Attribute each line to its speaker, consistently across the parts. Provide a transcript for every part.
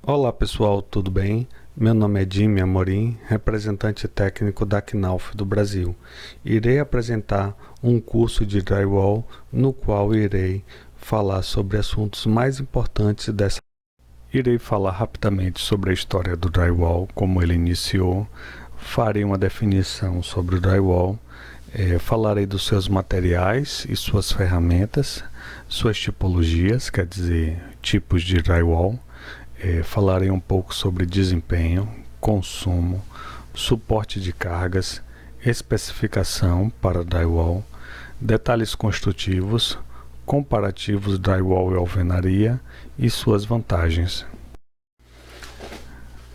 Speaker 1: Olá pessoal, tudo bem? Meu nome é Jimmy Amorim, representante técnico da Knauf do Brasil. Irei apresentar um curso de drywall no qual irei falar sobre assuntos mais importantes dessa. Irei falar rapidamente sobre a história do drywall, como ele iniciou, farei uma definição sobre o drywall, falarei dos seus materiais e suas ferramentas, suas tipologias, quer dizer, tipos de drywall. Falarei um pouco sobre desempenho, consumo, suporte de cargas, especificação para drywall, detalhes construtivos, comparativos drywall e alvenaria e suas vantagens.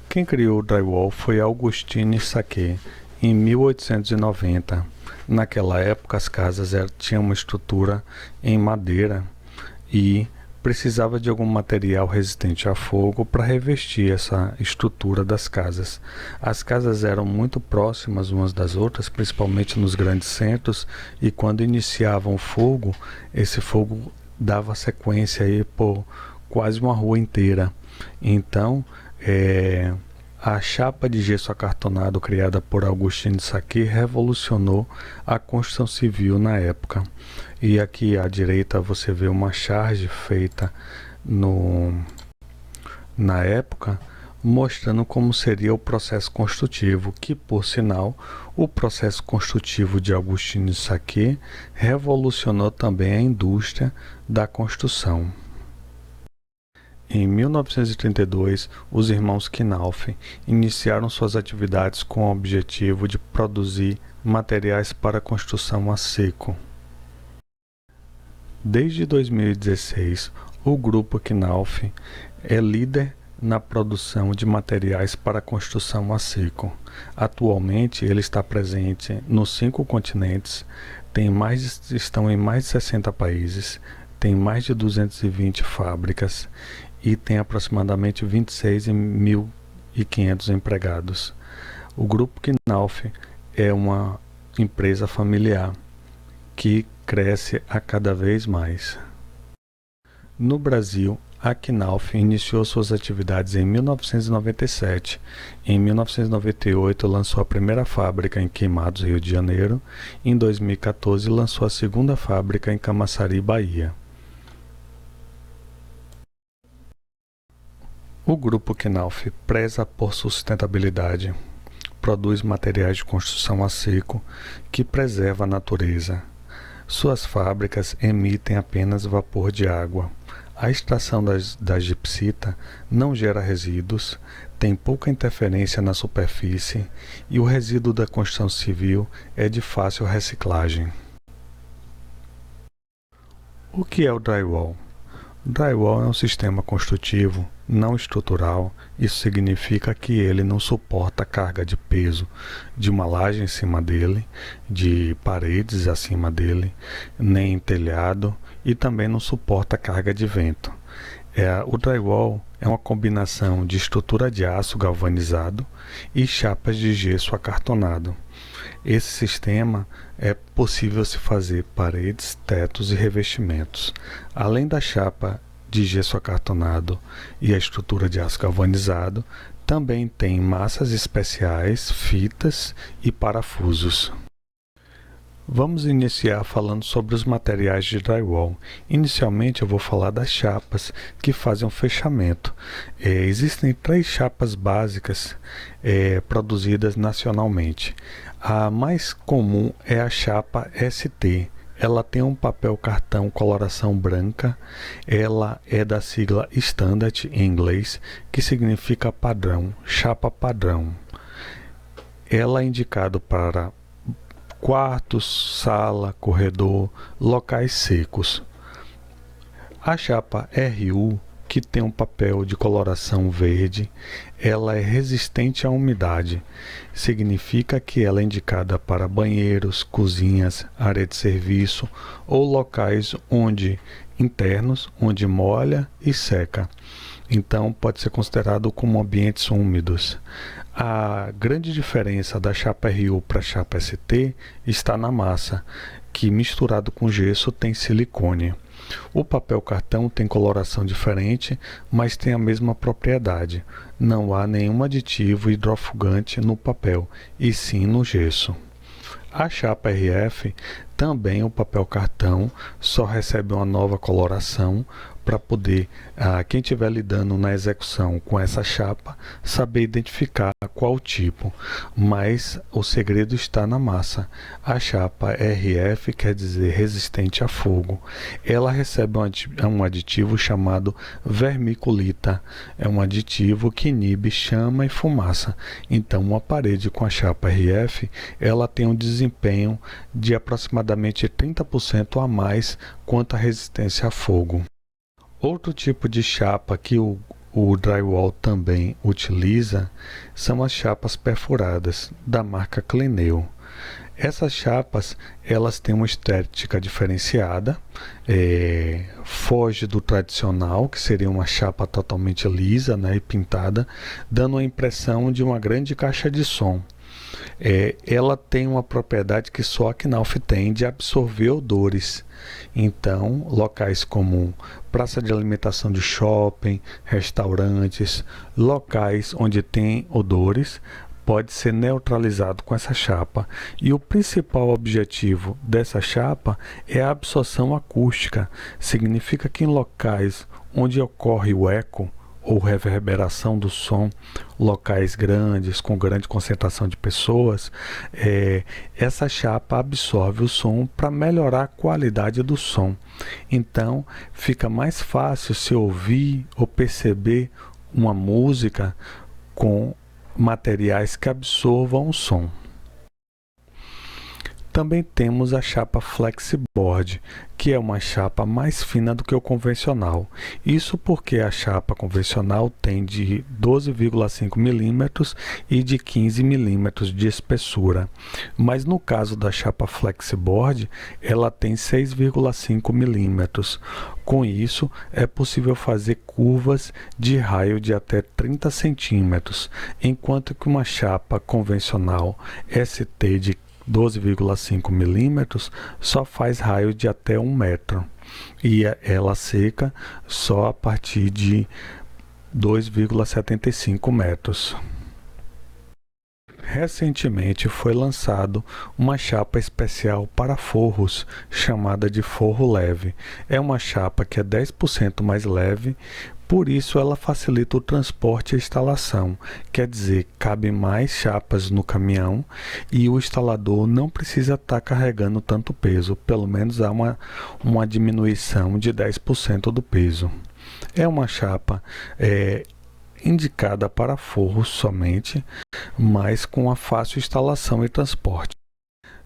Speaker 1: Quem criou o drywall foi Augustin Saquet, em 1890. Naquela época as casas tinham uma estrutura em madeira e precisava de algum material resistente a fogo para revestir essa estrutura das casas. As casas eram muito próximas umas das outras, principalmente nos grandes centros, e quando iniciavam o fogo, esse fogo dava sequência aí por quase uma rua inteira. Então, a chapa de gesso acartonado criada por Augustin Saquet revolucionou a construção civil na época. E aqui à direita você vê uma charge feita na época, mostrando como seria o processo construtivo, que por sinal, o processo construtivo de Augustin Saquet revolucionou também a indústria da construção. Em 1932, os irmãos Knauf iniciaram suas atividades com o objetivo de produzir materiais para construção a seco. Desde 2016, o grupo Knauf é líder na produção de materiais para construção a seco. Atualmente, ele está presente nos 5 continentes, estão em mais de 60 países, tem mais de 220 fábricas e tem aproximadamente 26.500 empregados. O grupo Knauf é uma empresa familiar que cresce a cada vez mais. No Brasil, a Knauf iniciou suas atividades em 1997. Em 1998, lançou a primeira fábrica em Queimados, Rio de Janeiro. Em 2014, lançou a segunda fábrica em Camaçari, Bahia. O grupo Knauf preza por sustentabilidade. Produz materiais de construção a seco que preserva a natureza. Suas fábricas emitem apenas vapor de água. A extração da gipsita não gera resíduos, tem pouca interferência na superfície e o resíduo da construção civil é de fácil reciclagem. O que é o drywall? Drywall é um sistema construtivo não estrutural. Isso significa que ele não suporta carga de peso de uma laje em cima dele, de paredes acima dele, nem telhado, e também não suporta carga de vento. O drywall é uma combinação de estrutura de aço galvanizado e chapas de gesso acartonado. Esse sistema é possível se fazer paredes, tetos e revestimentos. Além da chapa de gesso acartonado e a estrutura de aço galvanizado, também tem massas especiais, fitas e parafusos. Vamos iniciar falando sobre os materiais de drywall. Inicialmente eu vou falar das chapas que fazem o fechamento. Existem 3 chapas básicas produzidas nacionalmente. A mais comum é a chapa ST. Ela tem um papel cartão coloração branca. Ela é da sigla Standard em inglês, que significa padrão, chapa padrão. Ela é indicada para quartos, sala, corredor, locais secos. A chapa RU, que tem um papel de coloração verde, ela é resistente à umidade. Significa que ela é indicada para banheiros, cozinhas, área de serviço ou locais internos, onde molha e seca. Então pode ser considerado como ambientes úmidos. A grande diferença da chapa RU para a chapa ST está na massa, que misturado com gesso tem silicone. O papel cartão tem coloração diferente, mas tem a mesma propriedade. Não há nenhum aditivo hidrofugante no papel, e sim no gesso. A chapa RF, também o papel cartão, só recebe uma nova coloração para poder, quem estiver lidando na execução com essa chapa, saber identificar qual tipo. Mas o segredo está na massa. A chapa RF quer dizer resistente a fogo. Ela recebe um aditivo chamado vermiculita. É um aditivo que inibe chama e fumaça. Então, uma parede com a chapa RF, ela tem um desempenho de aproximadamente 30% a mais quanto à resistência a fogo. Outro tipo de chapa que o drywall também utiliza são as chapas perfuradas, da marca Clineu. Essas chapas, elas têm uma estética diferenciada, foge do tradicional, que seria uma chapa totalmente lisa, né, e pintada, dando a impressão de uma grande caixa de som. Ela tem uma propriedade que só a Knauf tem de absorver odores. Então, locais como praça de alimentação de shopping, restaurantes, locais onde tem odores, pode ser neutralizado com essa chapa. E o principal objetivo dessa chapa é a absorção acústica. Significa que em locais onde ocorre o eco, ou reverberação do som, locais grandes, com grande concentração de pessoas, essa chapa absorve o som para melhorar a qualidade do som. Então, fica mais fácil se ouvir ou perceber uma música com materiais que absorvam o som. Também temos a chapa Flexboard, que é uma chapa mais fina do que o convencional. Isso porque a chapa convencional tem de 12,5 mm e de 15 mm de espessura. Mas no caso da chapa Flexboard, ela tem 6,5 mm. Com isso, é possível fazer curvas de raio de até 30 centímetros, enquanto que uma chapa convencional ST de 12,5 milímetros só faz raio de até 1 metro e ela seca só a partir de 2,75 metros. Recentemente foi lançado uma chapa especial para forros, chamada de forro leve. É uma chapa que é 10% mais leve, por isso ela facilita o transporte e a instalação. Quer dizer, cabe mais chapas no caminhão e o instalador não precisa estar carregando tanto peso, pelo menos há uma diminuição de 10% do peso. É uma chapa indicada para forros somente, mas com a fácil instalação e transporte.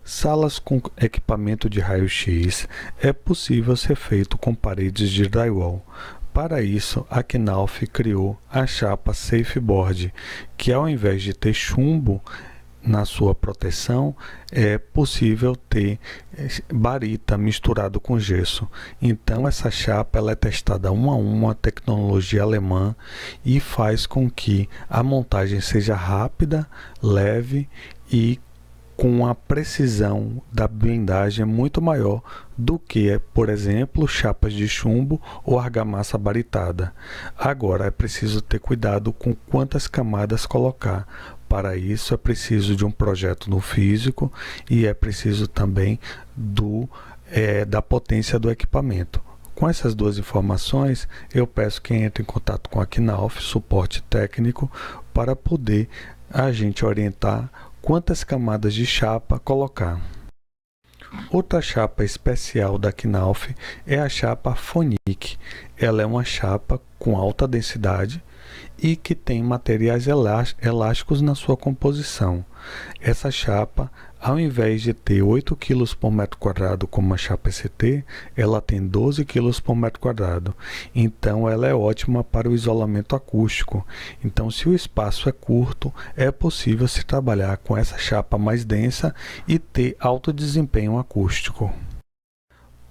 Speaker 1: Salas com equipamento de raio-x é possível ser feito com paredes de drywall. Para isso, a Knauf criou a chapa Safeboard, que ao invés de ter chumbo na sua proteção, é possível ter barita misturado com gesso. Então essa chapa ela é testada 1 a 1, a tecnologia alemã, e faz com que a montagem seja rápida, leve e com a precisão da blindagem muito maior do que, por exemplo, chapas de chumbo ou argamassa baritada. Agora é preciso ter cuidado com quantas camadas colocar. Para isso é preciso de um projeto no físico e é preciso também da potência do equipamento. Com essas duas informações, eu peço que entre em contato com a Knauf, suporte técnico, para poder a gente orientar quantas camadas de chapa colocar. Outra chapa especial da Knauf é a chapa Phonic. Ela é uma chapa com alta densidade e que tem materiais elásticos na sua composição. Essa chapa, ao invés de ter 8 kg por metro quadrado como a chapa ST, ela tem 12 kg por metro quadrado. Então ela é ótima para o isolamento acústico. Então, se o espaço é curto, é possível se trabalhar com essa chapa mais densa e ter alto desempenho acústico.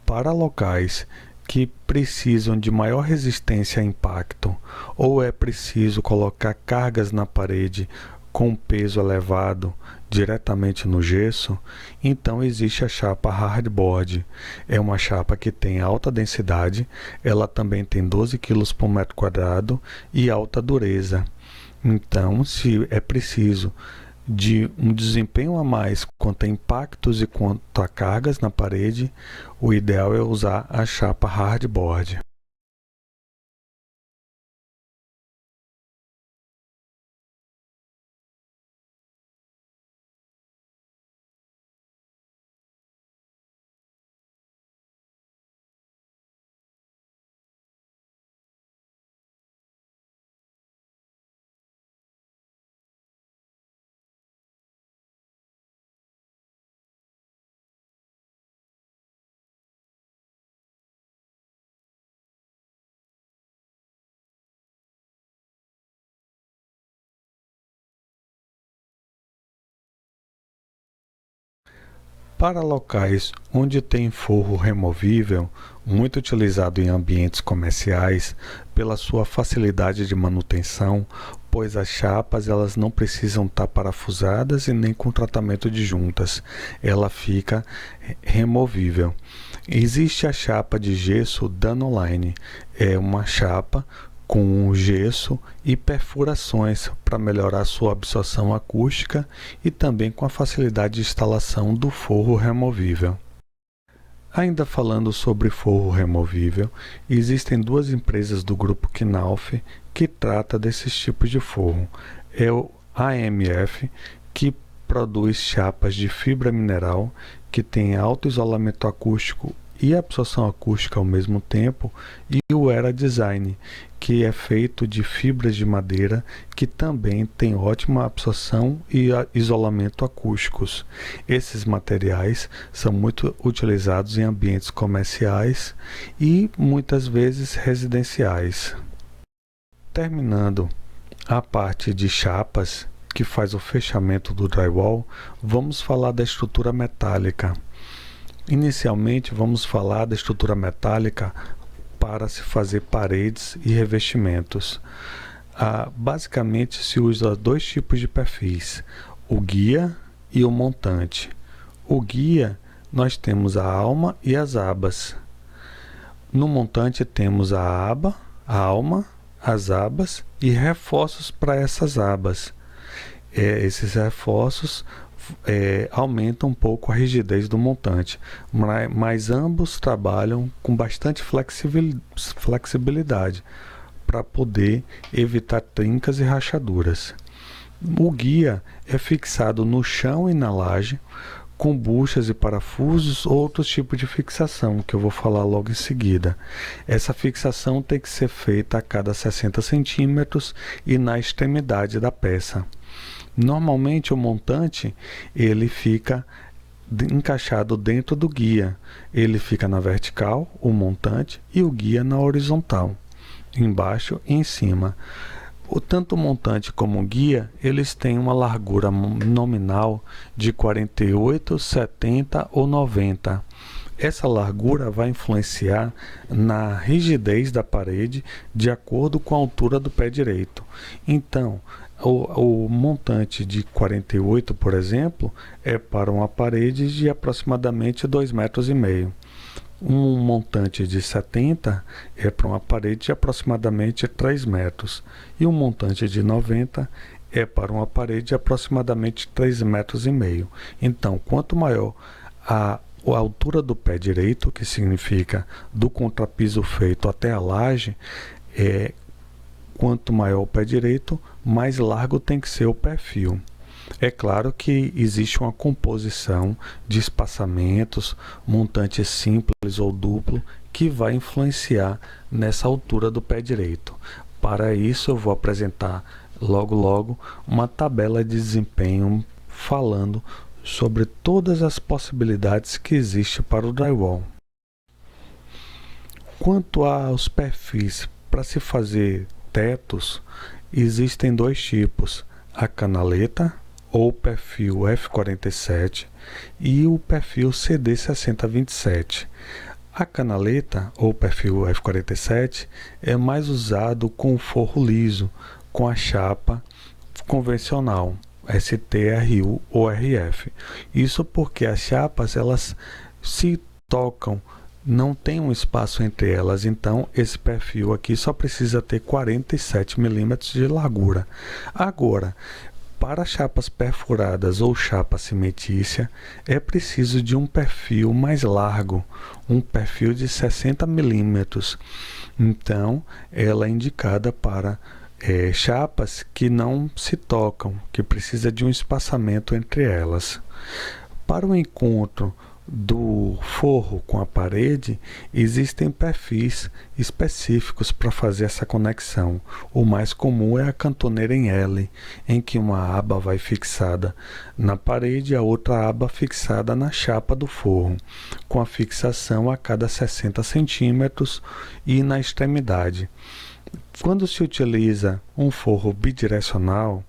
Speaker 1: Para locais que precisam de maior resistência a impacto, ou é preciso colocar cargas na parede com peso elevado diretamente no gesso, então existe a chapa hardboard. É uma chapa que tem alta densidade, ela também tem 12 kg por metro quadrado e alta dureza. Então, se é preciso de um desempenho a mais quanto a impactos e quanto a cargas na parede, o ideal é usar a chapa hardboard. Para locais onde tem forro removível, muito utilizado em ambientes comerciais, pela sua facilidade de manutenção, pois as chapas elas não precisam estar parafusadas e nem com tratamento de juntas, ela fica removível. Existe a chapa de gesso Danoline, é uma chapa com gesso e perfurações para melhorar sua absorção acústica e também com a facilidade de instalação do forro removível. Ainda falando sobre forro removível, existem duas empresas do grupo Knauf que trata desses tipos de forro. É o AMF, que produz chapas de fibra mineral que tem alto isolamento acústico e absorção acústica ao mesmo tempo, e o Era Design, que é feito de fibras de madeira que também tem ótima absorção e isolamento acústicos. Esses materiais são muito utilizados em ambientes comerciais e muitas vezes residenciais. Terminando a parte de chapas, que faz o fechamento do drywall, vamos falar da estrutura metálica. Inicialmente, vamos falar da estrutura metálica para se fazer paredes e revestimentos. Basicamente, se usa dois tipos de perfis, o guia e o montante. O guia, nós temos a alma e as abas. No montante, temos a aba, a alma, as abas e reforços para essas abas. Esses reforços aumenta um pouco a rigidez do montante, mas ambos trabalham com bastante flexibilidade para poder evitar trincas e rachaduras. O guia é fixado no chão e na laje, com buchas e parafusos ou outros tipos de fixação, que eu vou falar logo em seguida. Essa fixação tem que ser feita a cada 60 centímetros e na extremidade da peça. Normalmente o montante ele fica encaixado dentro do guia. Ele fica na vertical, o montante, e o guia na horizontal, embaixo e em cima. Tanto o montante como o guia, eles têm uma largura nominal de 48, 70 ou 90. Essa largura vai influenciar na rigidez da parede de acordo com a altura do pé direito. Então, o montante de 48, por exemplo, é para uma parede de aproximadamente 2,5 metros. Um montante de 70 é para uma parede de aproximadamente 3 metros. E um montante de 90 é para uma parede de aproximadamente 3,5 metros. Então, quanto maior a altura do pé direito, que significa do contrapiso feito até a laje, quanto maior o pé direito, mais largo tem que ser o perfil. É claro que existe uma composição de espaçamentos, montante simples ou duplo, que vai influenciar nessa altura do pé direito. Para isso, eu vou apresentar logo uma tabela de desempenho falando sobre todas as possibilidades que existem para o drywall. Quanto aos perfis para se fazer tetos, existem dois tipos, a canaleta ou perfil F47 e o perfil CD6027. A canaleta ou perfil F47 é mais usado com o forro liso, com a chapa convencional. STRU ou RF. Isso porque as chapas elas se tocam, não tem um espaço entre elas, então esse perfil aqui só precisa ter 47 milímetros de largura. Agora, para chapas perfuradas ou chapa cimentícia, é preciso de um perfil mais largo, um perfil de 60 milímetros. Então, ela é indicada para chapas que não se tocam, que precisa de um espaçamento entre elas. Para o encontro do forro com a parede, existem perfis específicos para fazer essa conexão. O mais comum é a cantoneira em L, em que uma aba vai fixada na parede e a outra aba fixada na chapa do forro, com a fixação a cada 60 centímetros e na extremidade. Quando se utiliza um forro bidirecional,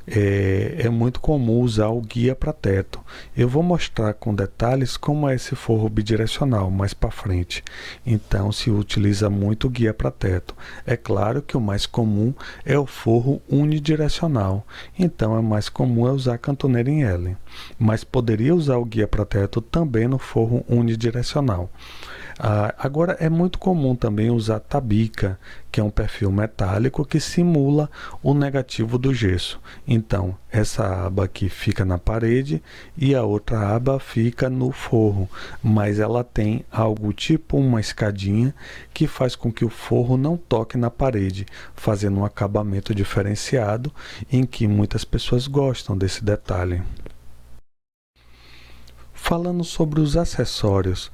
Speaker 1: é muito comum usar o guia para teto. Eu vou mostrar com detalhes como é esse forro bidirecional mais para frente. Então se utiliza muito o guia para teto. É claro que o mais comum é o forro unidirecional. Então é mais comum usar a cantoneira em L. Mas poderia usar o guia para teto também no forro unidirecional. Agora é muito comum também usar tabica, que é um perfil metálico que simula o negativo do gesso. Então, essa aba aqui fica na parede e a outra aba fica no forro, mas ela tem algo tipo uma escadinha que faz com que o forro não toque na parede, fazendo um acabamento diferenciado em que muitas pessoas gostam desse detalhe. Falando sobre os acessórios,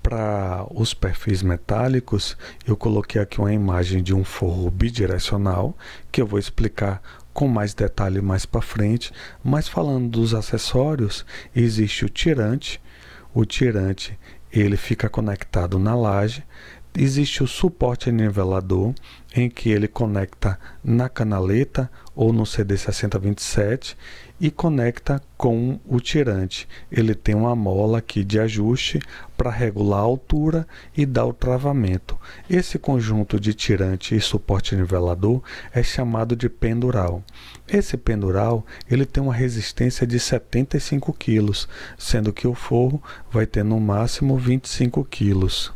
Speaker 1: para os perfis metálicos, eu coloquei aqui uma imagem de um forro bidirecional, que eu vou explicar com mais detalhe mais para frente, mas falando dos acessórios, existe o tirante. O tirante, ele fica conectado na laje. Existe o suporte nivelador, em que ele conecta na canaleta ou no CD6027 e conecta com o tirante. Ele tem uma mola aqui de ajuste para regular a altura e dar o travamento. Esse conjunto de tirante e suporte nivelador é chamado de pendural. Esse pendural ele tem uma resistência de 75 kg, sendo que o forro vai ter no máximo 25 kg.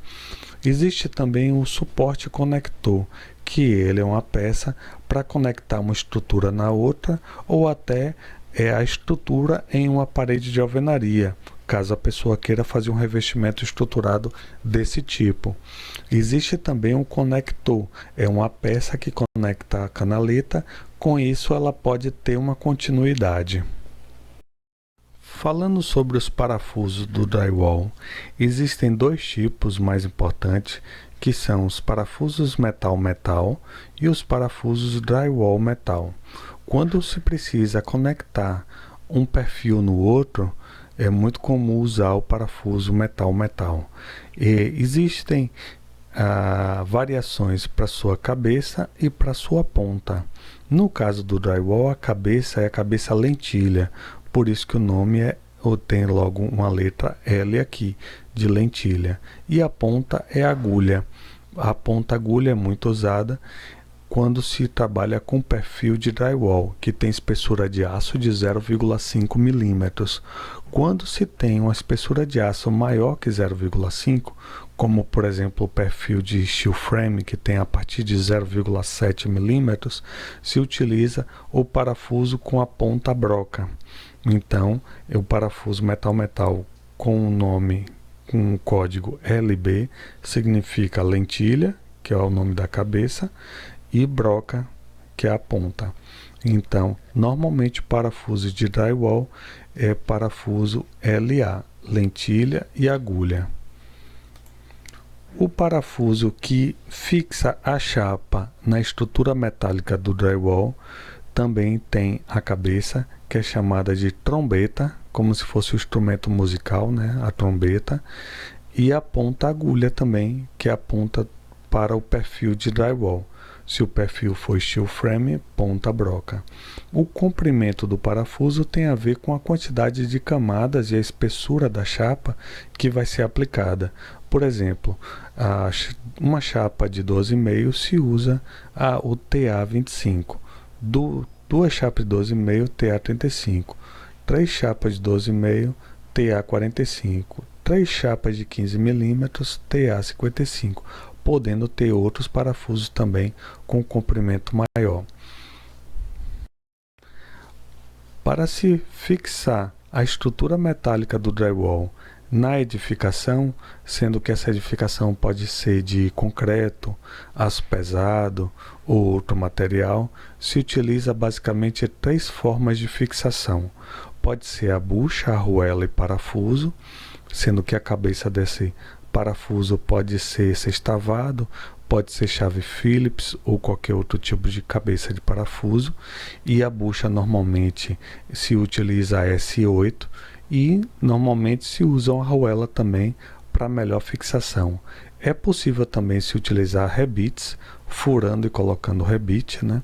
Speaker 1: Existe também o suporte conector, que ele é uma peça para conectar uma estrutura na outra ou até a estrutura em uma parede de alvenaria, caso a pessoa queira fazer um revestimento estruturado desse tipo. Existe também um conector, é uma peça que conecta a canaleta, com isso ela pode ter uma continuidade. Falando sobre os parafusos do drywall, existem dois tipos mais importantes, que são os parafusos metal-metal e os parafusos drywall-metal. Quando se precisa conectar um perfil no outro, é muito comum usar o parafuso metal-metal. Existem variações para sua cabeça e para sua ponta. No caso do drywall, a cabeça é a cabeça lentilha, por isso que o nome tem logo uma letra L aqui, de lentilha. E a ponta é agulha. A ponta agulha é muito usada quando se trabalha com perfil de drywall, que tem espessura de aço de 0,5 milímetros. Quando se tem uma espessura de aço maior que 0,5, como por exemplo o perfil de steel frame, que tem a partir de 0,7 milímetros, se utiliza o parafuso com a ponta broca. Então, o parafuso metal-metal com o nome, com o código LB, significa lentilha, que é o nome da cabeça, e broca, que é a ponta. Então, normalmente o parafuso de drywall é parafuso LA, lentilha e agulha. O parafuso que fixa a chapa na estrutura metálica do drywall também tem a cabeça, que é chamada de trombeta, como se fosse o instrumento musical, né? A trombeta, e a ponta agulha também, que é a ponta para o perfil de drywall. Se o perfil for steel frame, ponta broca. O comprimento do parafuso tem a ver com a quantidade de camadas e a espessura da chapa que vai ser aplicada. Por exemplo, uma chapa de 12,5 se usa o TA25. Do 2 chapas de 12,5 TA35, 3 chapas de 12,5 TA45, 3 chapas de 15 mm TA55, podendo ter outros parafusos também com comprimento maior. Para se fixar a estrutura metálica do drywall na edificação, sendo que essa edificação pode ser de concreto, aço pesado ou outro material, se utiliza basicamente 3 formas de fixação. Pode ser a bucha, arruela e parafuso, sendo que a cabeça desse parafuso pode ser sextavado, pode ser chave Phillips ou qualquer outro tipo de cabeça de parafuso, e a bucha normalmente se utiliza a S8 e normalmente se usa uma arruela também para melhor fixação. É possível também se utilizar rebites, furando e colocando rebite, né?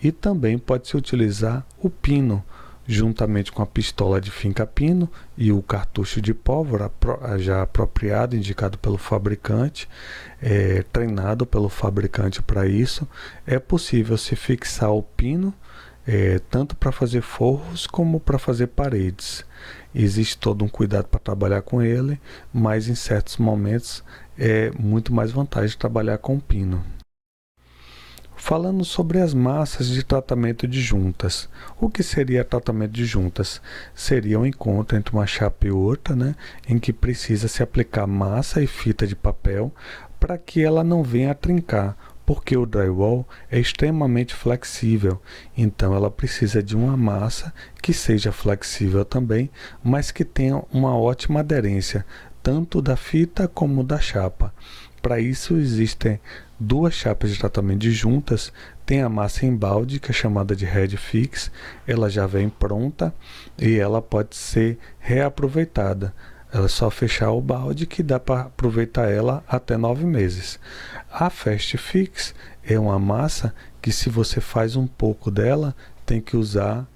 Speaker 1: E também pode se utilizar o pino, juntamente com a pistola de finca-pino e o cartucho de pólvora já apropriado, indicado pelo fabricante, treinado pelo fabricante para isso. É possível se fixar o pino, tanto para fazer forros como para fazer paredes. Existe todo um cuidado para trabalhar com ele, mas em certos momentos é muito mais vantagem trabalhar com o pino. Falando sobre as massas de tratamento de juntas. O que seria tratamento de juntas? Seria um encontro entre uma chapa e outra, né, em que precisa se aplicar massa e fita de papel para que ela não venha a trincar, porque o drywall é extremamente flexível, então ela precisa de uma massa que seja flexível também, mas que tenha uma ótima aderência, tanto da fita como da chapa. Para isso existem 2 chapas de tratamento de juntas. Tem a massa em balde, que é chamada de Head Fix, ela já vem pronta e ela pode ser reaproveitada. É só fechar o balde que dá para aproveitar ela até 9 meses. A Fast Fix é uma massa que, se você faz um pouco dela, tem que usar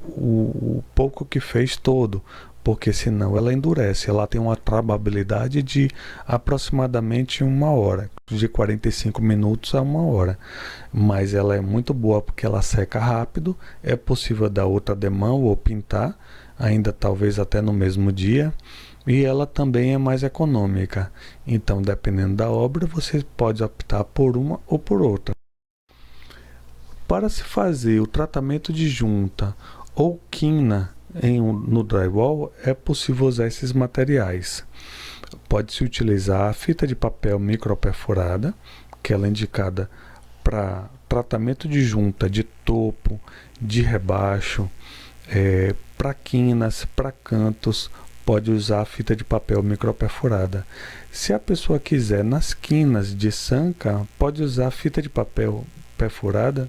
Speaker 1: o pouco que fez todo, porque senão ela endurece. Ela tem uma trabalhabilidade de aproximadamente 1 hora, de 45 minutos a 1 hora, mas ela é muito boa porque ela seca rápido. É possível dar outra demão ou pintar, ainda talvez até no mesmo dia, e ela também é mais econômica. Então, dependendo da obra, você pode optar por uma ou por outra. Para se fazer o tratamento de junta ou quina no drywall, é possível usar esses materiais. Pode-se utilizar a fita de papel microperforada, que ela é indicada para tratamento de junta de topo, de rebaixo, para quinas, para cantos. Pode usar a fita de papel microperforada. Se a pessoa quiser nas quinas de sanca, pode usar a fita de papel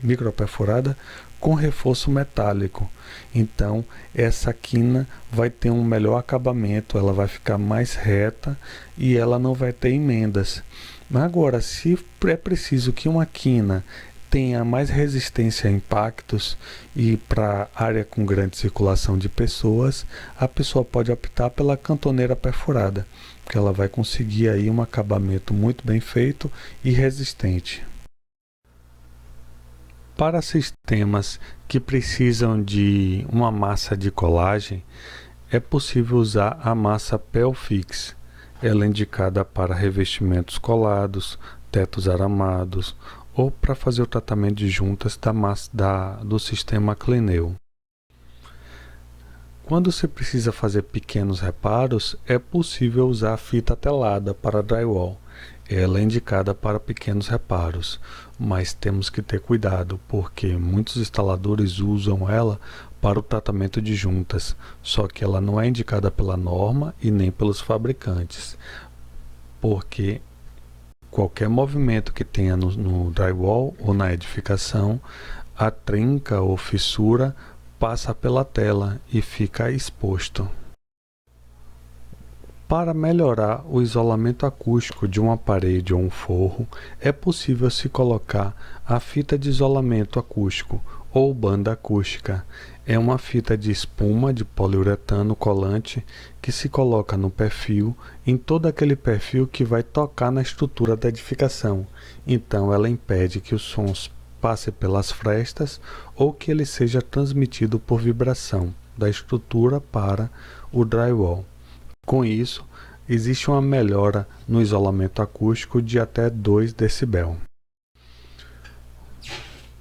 Speaker 1: microperforada com reforço metálico. Então essa quina vai ter um melhor acabamento, ela vai ficar mais reta e ela não vai ter emendas. Agora, se é preciso que uma quina tenha mais resistência a impactos e para área com grande circulação de pessoas, a pessoa pode optar pela cantoneira perfurada, porque ela vai conseguir aí um acabamento muito bem feito e resistente. Para sistemas que precisam de uma massa de colagem, é possível usar a massa Pelfix. Ela é indicada para revestimentos colados, tetos aramados ou para fazer o tratamento de juntas do sistema Clineu. Quando se precisa fazer pequenos reparos, é possível usar a fita telada para drywall. Ela é indicada para pequenos reparos, mas temos que ter cuidado, porque muitos instaladores usam ela para o tratamento de juntas, só que ela não é indicada pela norma e nem pelos fabricantes, porque qualquer movimento que tenha no drywall ou na edificação, a trinca ou fissura passa pela tela e fica exposto. Para melhorar o isolamento acústico de uma parede ou um forro, é possível se colocar a fita de isolamento acústico ou banda acústica. É uma fita de espuma de poliuretano colante que se coloca no perfil, em todo aquele perfil que vai tocar na estrutura da edificação. Então ela impede que os sons passe pelas frestas ou que ele seja transmitido por vibração da estrutura para o drywall. Com isso, existe uma melhora no isolamento acústico de até 2 dB.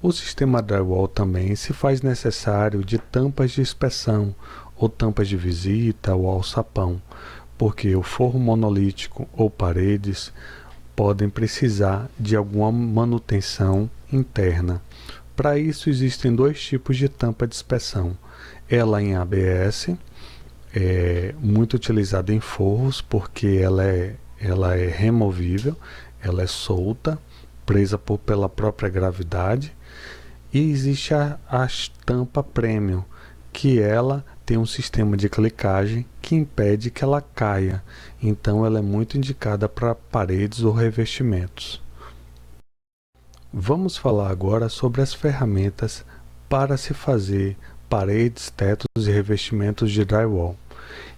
Speaker 1: O sistema drywall também se faz necessário de tampas de inspeção ou tampas de visita ou alçapão, porque o forro monolítico ou paredes podem precisar de alguma manutenção interna. Para isso existem 2 tipos de tampa de inspeção. Ela em ABS, é muito utilizada em forros porque ela é removível, ela é solta, presa pela própria gravidade. E existe a tampa premium, que ela tem um sistema de clicagem que impede que ela caia, então ela é muito indicada para paredes ou revestimentos. Vamos falar agora sobre as ferramentas para se fazer paredes, tetos e revestimentos de drywall.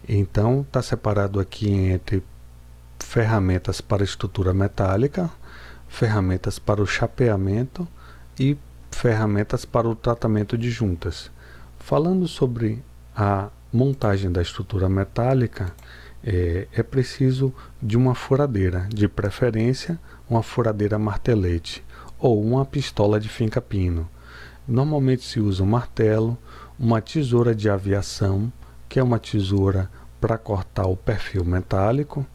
Speaker 1: Então está separado aqui entre ferramentas para estrutura metálica, ferramentas para o chapeamento e ferramentas para o tratamento de juntas. Falando sobre a montagem da estrutura metálica, é preciso de uma furadeira, de preferência uma furadeira martelete ou uma pistola de finca-pino. Normalmente se usa um martelo, uma tesoura de aviação, que é uma tesoura para cortar o perfil metálico.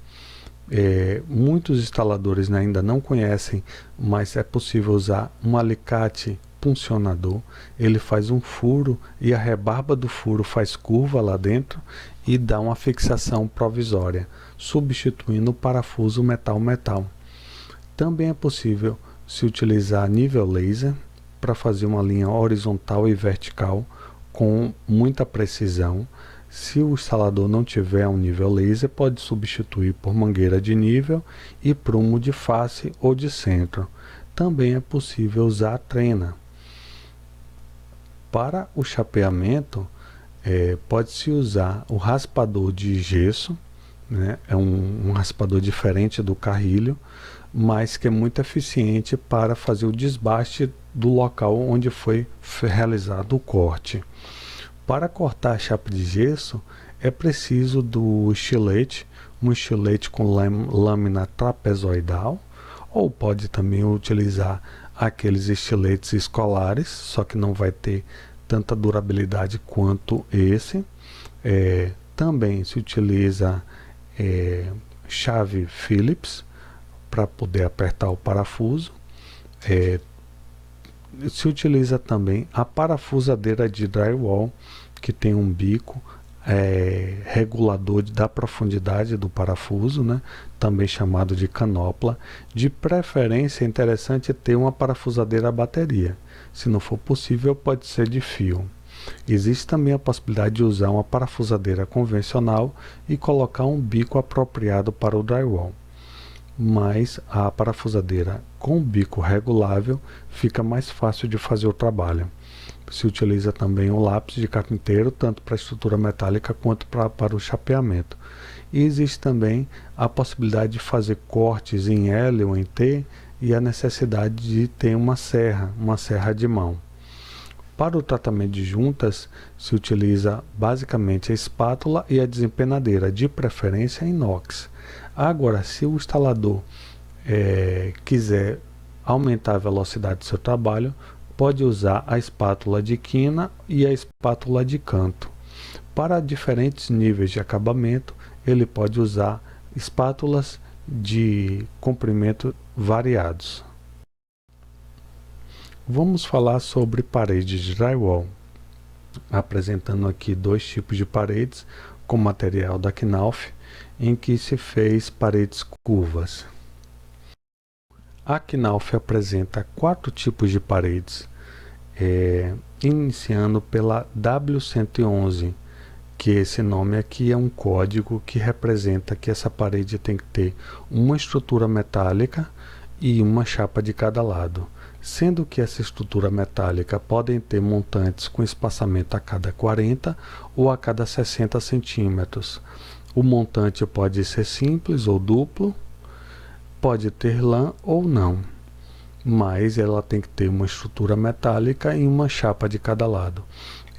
Speaker 1: Muitos instaladores ainda não conhecem, mas é possível usar um alicate puncionador. Ele faz um furo e a rebarba do furo faz curva lá dentro e dá uma fixação provisória, substituindo o parafuso metal-metal. Também é possível se utilizar nível laser para fazer uma linha horizontal e vertical com muita precisão. Se o instalador não tiver um nível laser, pode substituir por mangueira de nível e prumo de face ou de centro. Também é possível usar a trena. Para o chapeamento, pode-se usar o raspador de gesso, né? É um raspador diferente do carrilho, mas que é muito eficiente para fazer o desbaste do local onde foi realizado o corte. Para cortar a chapa de gesso, é preciso do estilete, um estilete com lâmina trapezoidal, ou pode também utilizar aqueles estiletes escolares, só que não vai ter tanta durabilidade quanto esse. Também se utiliza chave Phillips para poder apertar o parafuso. Se utiliza também a parafusadeira de drywall, que tem um bico regulador da profundidade do parafuso, né? Também chamado de canopla. De preferência é interessante ter uma parafusadeira a bateria. Se não for possível, pode ser de fio. Existe também a possibilidade de usar uma parafusadeira convencional e colocar um bico apropriado para o drywall. Mas a parafusadeira com bico regulável fica mais fácil de fazer o trabalho. Se utiliza também o lápis de carpinteiro, tanto para a estrutura metálica quanto para o chapeamento. E existe também a possibilidade de fazer cortes em L ou em T e a necessidade de ter uma serra de mão. Para o tratamento de juntas, se utiliza basicamente a espátula e a desempenadeira, de preferência inox. Agora, se o instalador quiser aumentar a velocidade do seu trabalho, pode usar a espátula de quina e a espátula de canto. Para diferentes níveis de acabamento, ele pode usar espátulas de comprimento variados. Vamos falar sobre paredes de drywall, apresentando aqui 2 tipos de paredes com material da Knauf, em que se fez paredes curvas. A Knauf apresenta 4 tipos de paredes, iniciando pela W111, que esse nome aqui é um código que representa que essa parede tem que ter uma estrutura metálica e uma chapa de cada lado, sendo que essa estrutura metálica podem ter montantes com espaçamento a cada 40 ou a cada 60 centímetros. O montante pode ser simples ou duplo, pode ter lã ou não. mas ela tem que ter uma estrutura metálica e uma chapa de cada lado.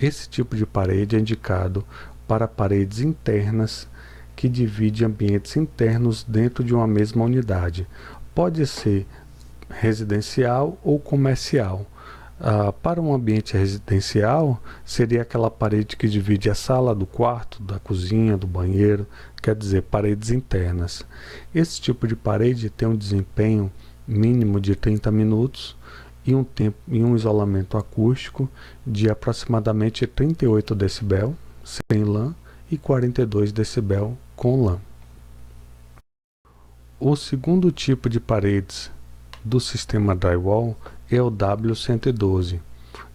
Speaker 1: Esse tipo de parede é indicado para paredes internas que dividem ambientes internos dentro de uma mesma unidade. Pode ser residencial ou comercial. Para um ambiente residencial, seria aquela parede que divide a sala do quarto, da cozinha, do banheiro, quer dizer, paredes internas. Esse tipo de parede tem um desempenho mínimo de 30 minutos e um isolamento acústico de aproximadamente 38 dB sem lã e 42 dB com lã. O segundo tipo de paredes do sistema drywall é o W112.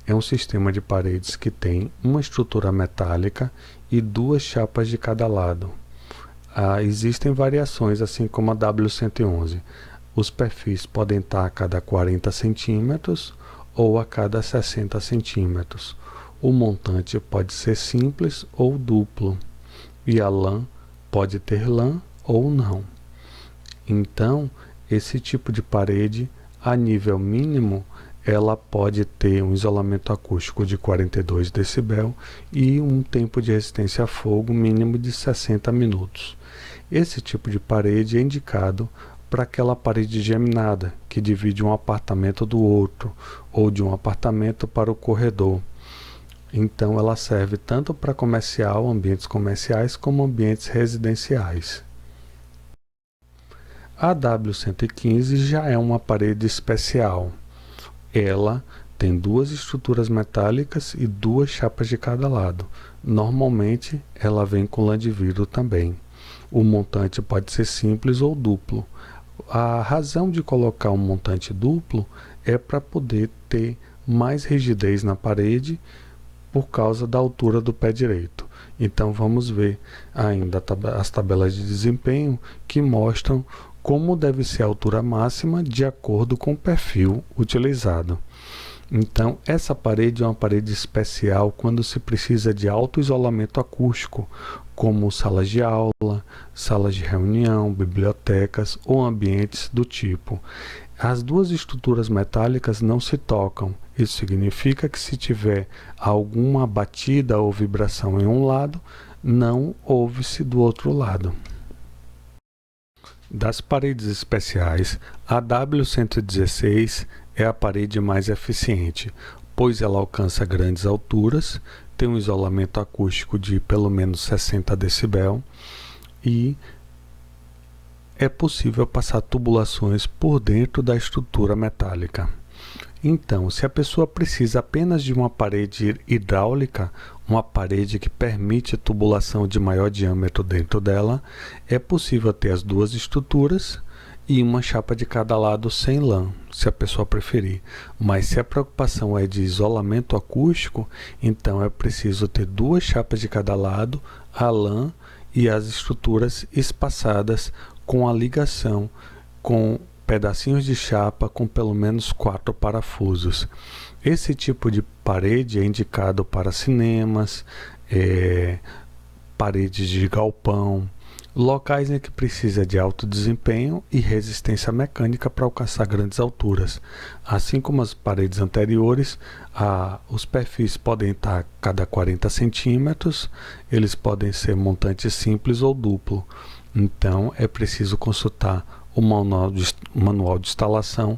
Speaker 1: É um sistema de paredes que tem uma estrutura metálica e duas chapas de cada lado. Existem variações, assim como a W111. Os perfis podem estar a cada 40 centímetros ou a cada 60 centímetros. O montante pode ser simples ou duplo. E a lã pode ter lã ou não. Então, esse tipo de parede, a nível mínimo, ela pode ter um isolamento acústico de 42 dB e um tempo de resistência a fogo mínimo de 60 minutos. Esse tipo de parede é indicado para aquela parede geminada, que divide um apartamento do outro, ou de um apartamento para o corredor. Então, ela serve tanto para ambientes comerciais, como ambientes residenciais. A W115 já é uma parede especial. Ela tem duas estruturas metálicas e duas chapas de cada lado. Normalmente, ela vem com lã de vidro também. O montante pode ser simples ou duplo. A razão de colocar um montante duplo é para poder ter mais rigidez na parede por causa da altura do pé direito. Então, vamos ver ainda as tabelas de desempenho que mostram como deve ser a altura máxima de acordo com o perfil utilizado. Então, essa parede é uma parede especial quando se precisa de alto isolamento acústico, como salas de aula, salas de reunião, bibliotecas ou ambientes do tipo. As duas estruturas metálicas não se tocam. Isso significa que se tiver alguma batida ou vibração em um lado, não ouve-se do outro lado. Das paredes especiais, a W116 é a parede mais eficiente, pois ela alcança grandes alturas, tem um isolamento acústico de pelo menos 60 dB e é possível passar tubulações por dentro da estrutura metálica. Então, se a pessoa precisa apenas de uma parede hidráulica, uma parede que permite tubulação de maior diâmetro dentro dela, é possível ter as duas estruturas e uma chapa de cada lado sem lã, se a pessoa preferir. Mas se a preocupação é de isolamento acústico, então é preciso ter duas chapas de cada lado, a lã e as estruturas espaçadas com a ligação com pedacinhos de chapa com pelo menos 4 parafusos. Esse tipo de parede é indicado para cinemas, paredes de galpão, locais em que precisa de alto desempenho e resistência mecânica para alcançar grandes alturas. Assim como as paredes anteriores, os perfis podem estar a cada 40 centímetros, eles podem ser montante simples ou duplo. Então, é preciso consultar o manual de instalação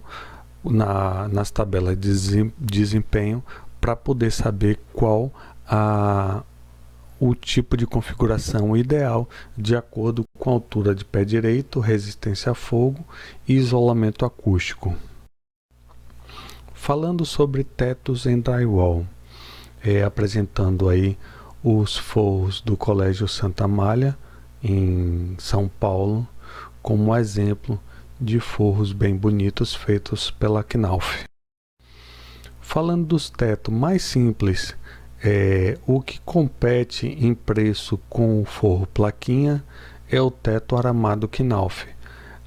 Speaker 1: nas tabelas de desempenho para poder saber qual o tipo de configuração ideal de acordo com a altura de pé direito, resistência a fogo e isolamento acústico. Falando sobre tetos em drywall, apresentando aí os forros do Colégio Santa Amália em São Paulo como exemplo de forros bem bonitos feitos pela Knauf. Falando dos tetos mais simples, o que compete em preço com o forro plaquinha é o teto aramado Knauf.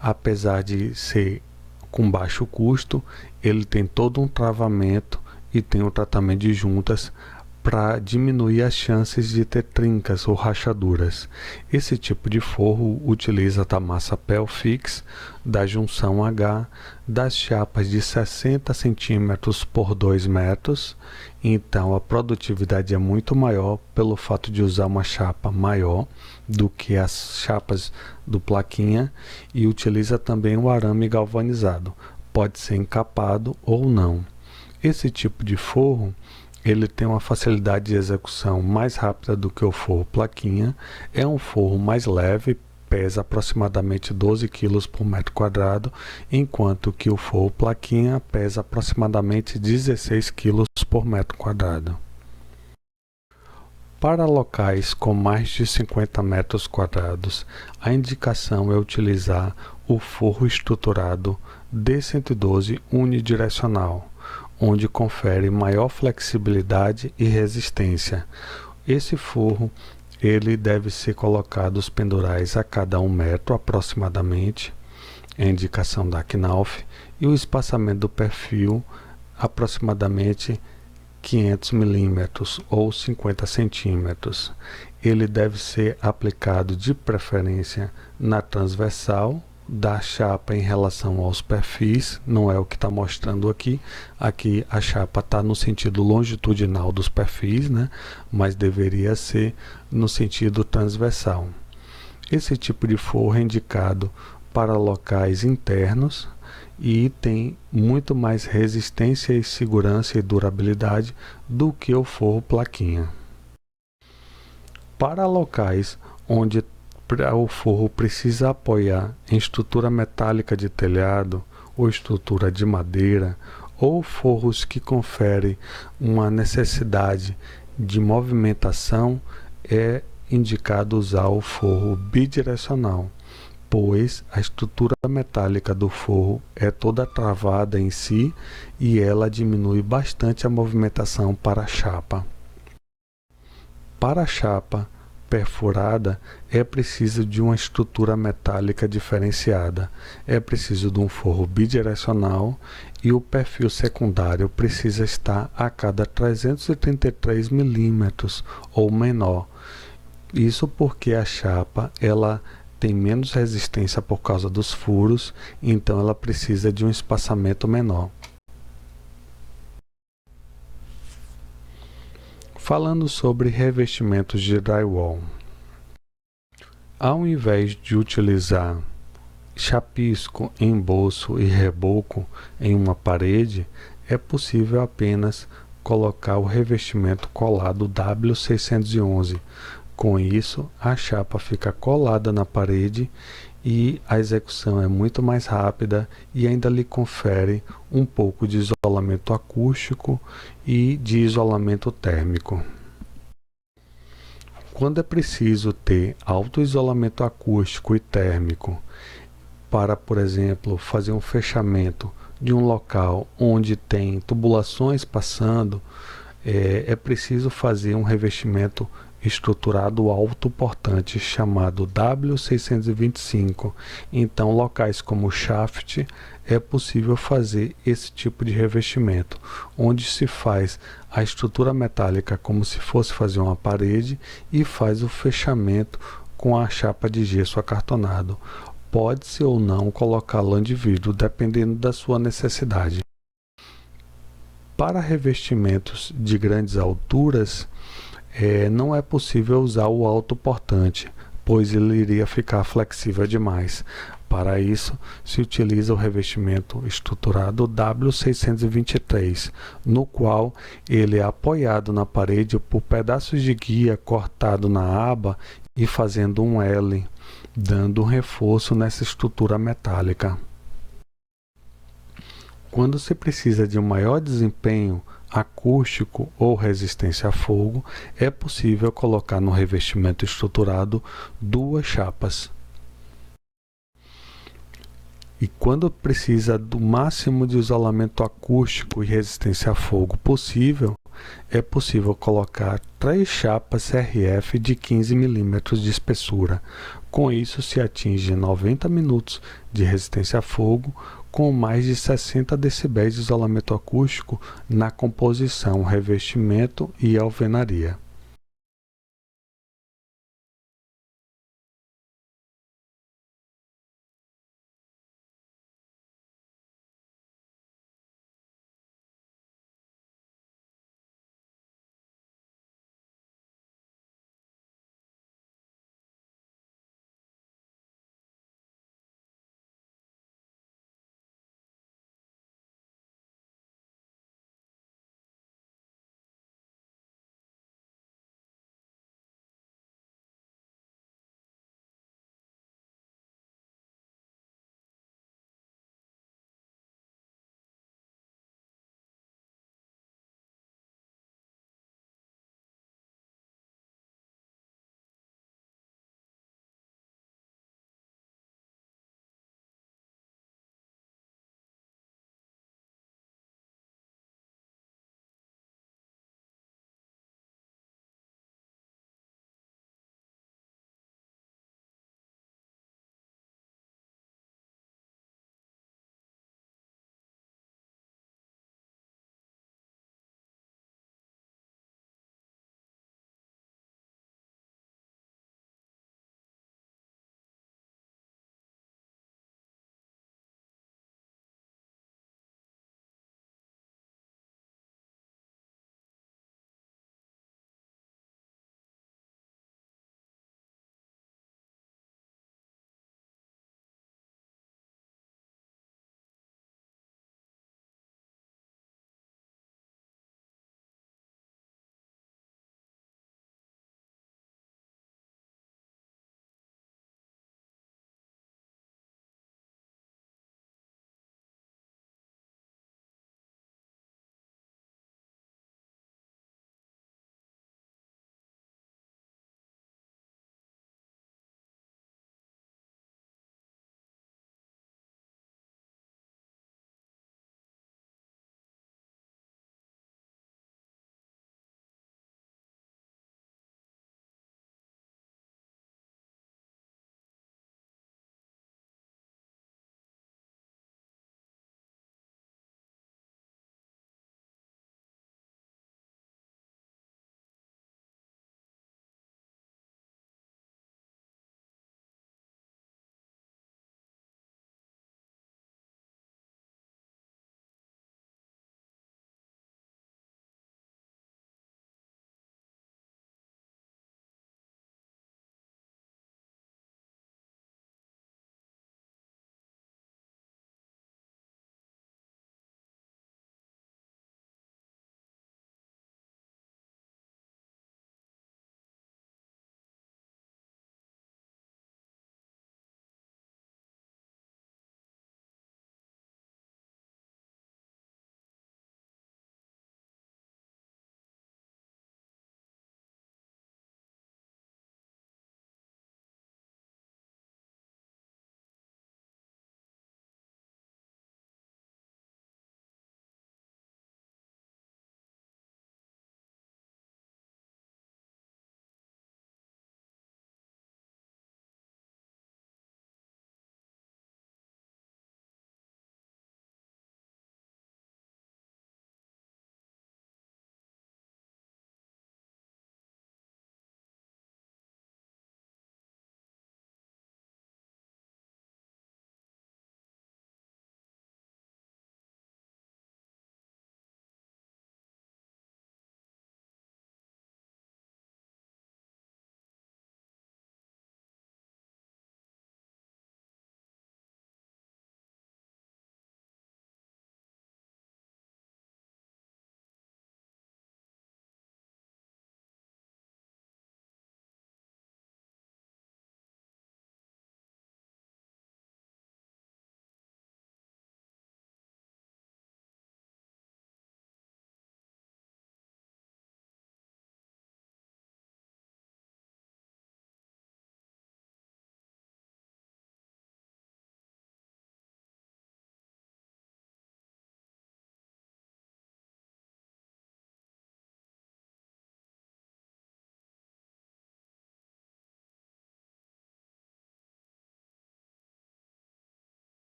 Speaker 1: Apesar de ser com baixo custo, ele tem todo um travamento e tem um tratamento de juntas para diminuir as chances de ter trincas ou rachaduras. Esse tipo de forro utiliza da massa Pelfix, da junção H, das chapas de 60 cm por 2 metros, então a produtividade é muito maior pelo fato de usar uma chapa maior do que as chapas do plaquinha, e utiliza também o arame galvanizado, pode ser encapado ou não. Esse tipo de forro ele tem uma facilidade de execução mais rápida do que o forro plaquinha, é um forro mais leve, pesa aproximadamente 12 kg por metro quadrado, enquanto que o forro plaquinha pesa aproximadamente 16 kg por metro quadrado. Para locais com mais de 50 metros quadrados, a indicação é utilizar o forro estruturado D112 unidirecional, onde confere maior flexibilidade e resistência. Esse forro ele deve ser colocado os pendurais a cada 1 metro aproximadamente, é a indicação da Knauf, e o espaçamento do perfil aproximadamente 500 milímetros ou 50 centímetros. Ele deve ser aplicado de preferência na transversal da chapa em relação aos perfis, não é o que está mostrando aqui. Aqui a chapa está no sentido longitudinal dos perfis, né? Mas deveria ser no sentido transversal. Esse tipo de forro é indicado para locais internos e tem muito mais resistência e segurança e durabilidade do que o forro plaquinha. Para locais onde o forro precisa apoiar em estrutura metálica de telhado ou estrutura de madeira, ou forros que conferem uma necessidade de movimentação, é indicado usar o forro bidirecional, pois a estrutura metálica do forro é toda travada em si e ela diminui bastante a movimentação para a chapa. Para a chapa perfurada, é preciso de uma estrutura metálica diferenciada, é preciso de um forro bidirecional e o perfil secundário precisa estar a cada 333 milímetros ou menor. Isso porque a chapa ela tem menos resistência por causa dos furos, então ela precisa de um espaçamento menor. Falando sobre revestimentos de drywall. Ao invés de utilizar chapisco, emboço e reboco em uma parede, é possível apenas colocar o revestimento colado W611. Com isso, a chapa fica colada na parede e a execução é muito mais rápida e ainda lhe confere um pouco de isolamento acústico e de isolamento térmico. Quando é preciso ter alto isolamento acústico e térmico para, por exemplo, fazer um fechamento de um local onde tem tubulações passando, é preciso fazer um revestimento estruturado autoportante chamado W625. Então, locais como shaft é possível fazer esse tipo de revestimento, onde se faz a estrutura metálica como se fosse fazer uma parede e faz o fechamento com a chapa de gesso acartonado. Pode-se ou não colocar lã de vidro, dependendo da sua necessidade. Para revestimentos de grandes alturas, não é possível usar o autoportante, pois ele iria ficar flexível demais. Para isso, se utiliza o revestimento estruturado W623, no qual ele é apoiado na parede por pedaços de guia cortado na aba e fazendo um L, dando um reforço nessa estrutura metálica. Quando se precisa de um maior desempenho acústico ou resistência a fogo, é possível colocar no revestimento estruturado 2 chapas. E quando precisa do máximo de isolamento acústico e resistência a fogo possível, é possível colocar 3 chapas RF de 15 milímetros de espessura. Com isso se atinge 90 minutos de resistência a fogo com mais de 60 decibéis de isolamento acústico na composição, revestimento e alvenaria.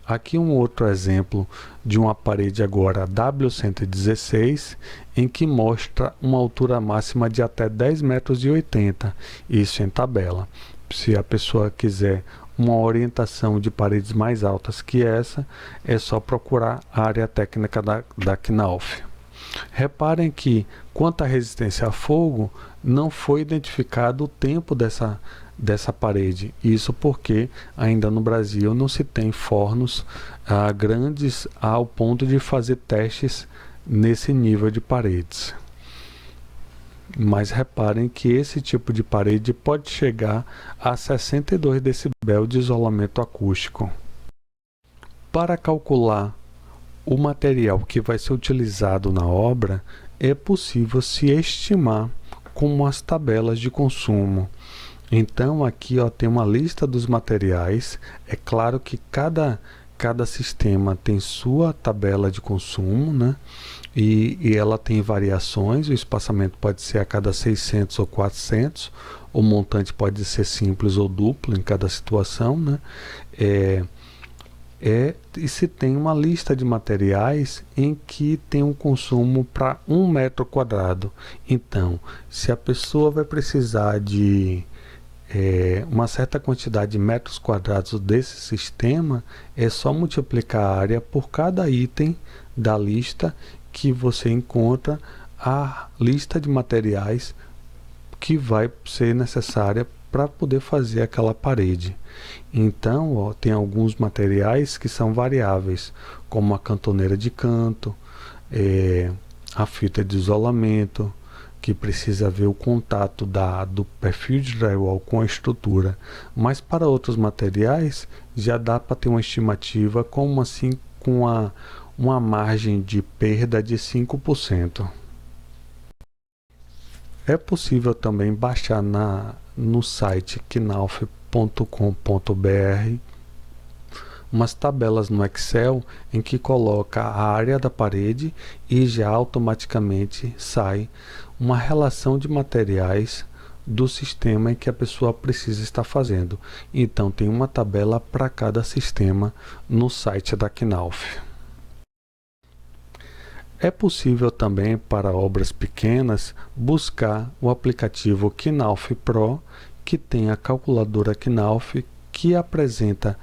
Speaker 1: Aqui um outro exemplo de uma parede agora W116, em que mostra uma altura máxima de até 10,80 m, isso em tabela. Se a pessoa quiser uma orientação de paredes mais altas que essa, é só procurar a área técnica da Knauf. Reparem que, quanto à resistência a fogo, não foi identificado o tempo dessa parede. Isso porque ainda no Brasil não se tem fornos grandes ao ponto de fazer testes nesse nível de paredes. Mas reparem que esse tipo de parede pode chegar a 62 decibéis de isolamento acústico. Para calcular o material que vai ser utilizado na obra, é possível se estimar com as tabelas de consumo. Então aqui tem uma lista dos materiais. É claro que cada sistema tem sua tabela de consumo, né? E ela tem variações. O espaçamento pode ser a cada 600 ou 400. O montante pode ser simples ou duplo em cada situação, né? E se tem uma lista de materiais em que tem um consumo para 1 metro quadrado. Então, se a pessoa vai precisar de uma certa quantidade de metros quadrados desse sistema, é só multiplicar a área por cada item da lista que você encontra a lista de materiais que vai ser necessária para poder fazer aquela parede. Então, tem alguns materiais que são variáveis, como a cantoneira de canto, a fita de isolamento, que precisa ver o contato do perfil de drywall com a estrutura. Mas para outros materiais, já dá para ter uma estimativa, como assim, com uma margem de perda de 5%. É possível também baixar no site knauf.com.br umas tabelas no Excel em que coloca a área da parede e já automaticamente sai uma relação de materiais do sistema em que a pessoa precisa estar fazendo. Então tem uma tabela para cada sistema no site da Knauf. É possível também, para obras pequenas, buscar o aplicativo Knauf Pro, que tem a calculadora Knauf, que apresenta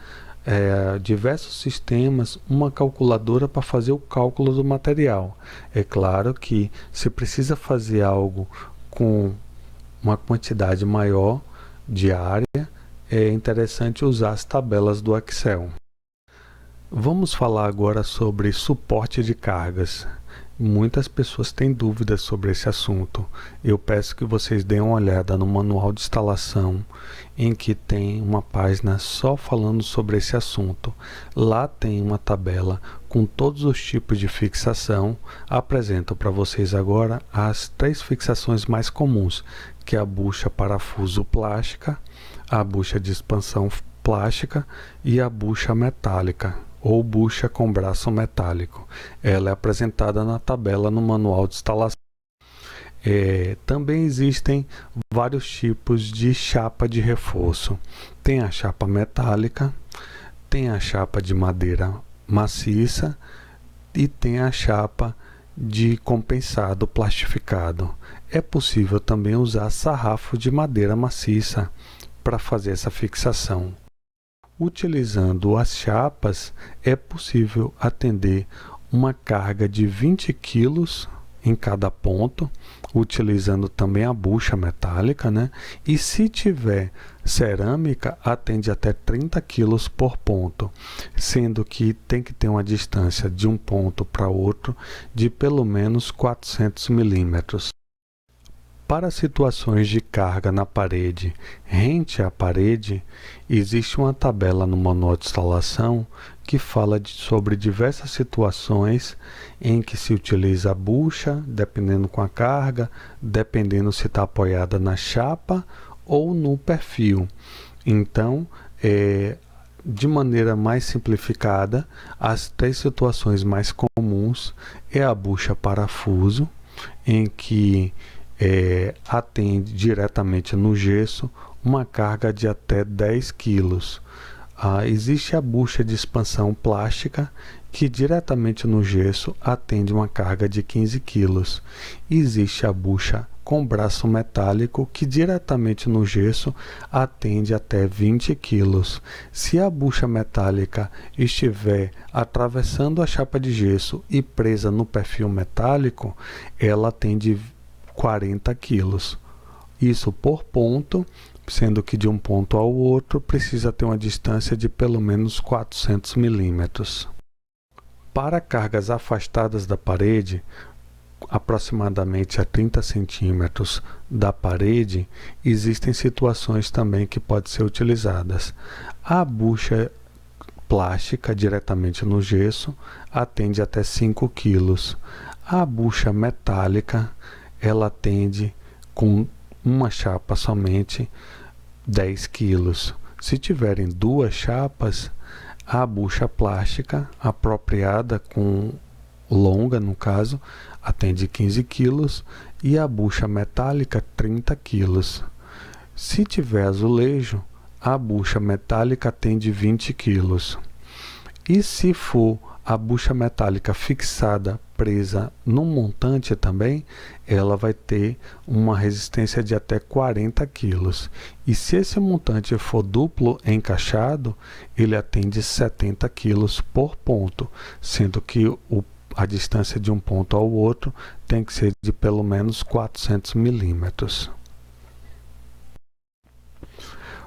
Speaker 1: diversos sistemas, uma calculadora para fazer o cálculo do material. É claro que se precisa fazer algo com uma quantidade maior de área, é interessante usar as tabelas do Excel. Vamos falar agora sobre suporte de cargas. Muitas pessoas têm dúvidas sobre esse assunto. Eu peço que vocês deem uma olhada no manual de instalação, em que tem uma página só falando sobre esse assunto. Lá tem uma tabela com todos os tipos de fixação. Apresento para vocês agora as 3 fixações mais comuns, que é a bucha parafuso plástica, a bucha de expansão plástica e a bucha metálica, ou bucha com braço metálico. Ela é apresentada na tabela no manual de instalação. Também existem vários tipos de chapa de reforço. Tem a chapa metálica, tem a chapa de madeira maciça e tem a chapa de compensado plastificado. É possível também usar sarrafo de madeira maciça para fazer essa fixação. Utilizando as chapas, é possível atender uma carga de 20 kg em cada ponto, utilizando também a bucha metálica, né? E se tiver cerâmica, atende até 30 kg por ponto, sendo que tem que ter uma distância de um ponto para outro de pelo menos 400 milímetros. Para situações de carga na parede, rente à parede, existe uma tabela no manual de instalação que fala sobre diversas situações em que se utiliza a bucha, dependendo com a carga, dependendo se está apoiada na chapa ou no perfil. Então, de maneira mais simplificada, as 3 situações mais comuns é a bucha parafuso, em que atende diretamente no gesso uma carga de até 10 kg. Existe a bucha de expansão plástica, que diretamente no gesso atende uma carga de 15 kg. Existe a bucha com braço metálico, que diretamente no gesso atende até 20 kg. Se a bucha metálica estiver atravessando a chapa de gesso e presa no perfil metálico, ela atende 40 kg. Isso por ponto, sendo que de um ponto ao outro precisa ter uma distância de pelo menos 400 milímetros. Para cargas afastadas da parede, aproximadamente a 30 centímetros da parede, existem situações também que podem ser utilizadas. A bucha plástica diretamente no gesso atende até 5 kg. A bucha metálica, ela atende com uma chapa somente 10 kg. Se tiverem duas chapas, a bucha plástica apropriada com longa, no caso, atende 15 kg e a bucha metálica 30 kg. Se tiver azulejo, a bucha metálica atende 20 kg. E se for a bucha metálica fixada, presa no montante também, ela vai ter uma resistência de até 40 kg. E se esse montante for duplo encaixado, ele atende 70 kg por ponto, sendo que a distância de um ponto ao outro tem que ser de pelo menos 400 milímetros.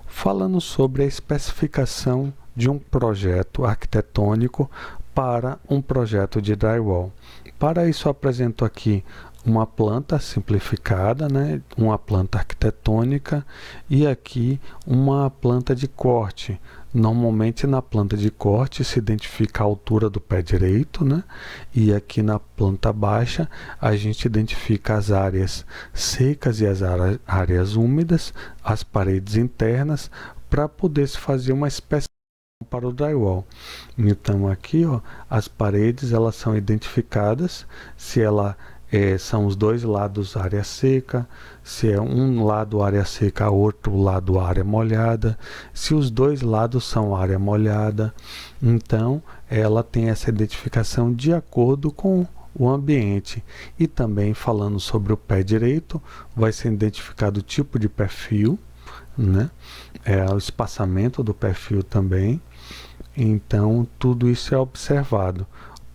Speaker 1: Falando sobre a especificação de um projeto arquitetônico para um projeto de drywall. Para isso, apresento aqui uma planta simplificada, uma planta arquitetônica, e aqui uma planta de corte. Normalmente na planta de corte se identifica a altura do pé direito, e aqui na planta baixa a gente identifica as áreas secas e as áreas úmidas, as paredes internas, para poder se fazer uma espécie para o drywall. Então aqui, as paredes elas são identificadas, se ela são os dois lados área seca, se é um lado área seca, outro lado área molhada, se os dois lados são área molhada. Então ela tem essa identificação de acordo com o ambiente. E também falando sobre o pé direito, vai ser identificado o tipo de perfil, o espaçamento do perfil também. Então tudo isso é observado.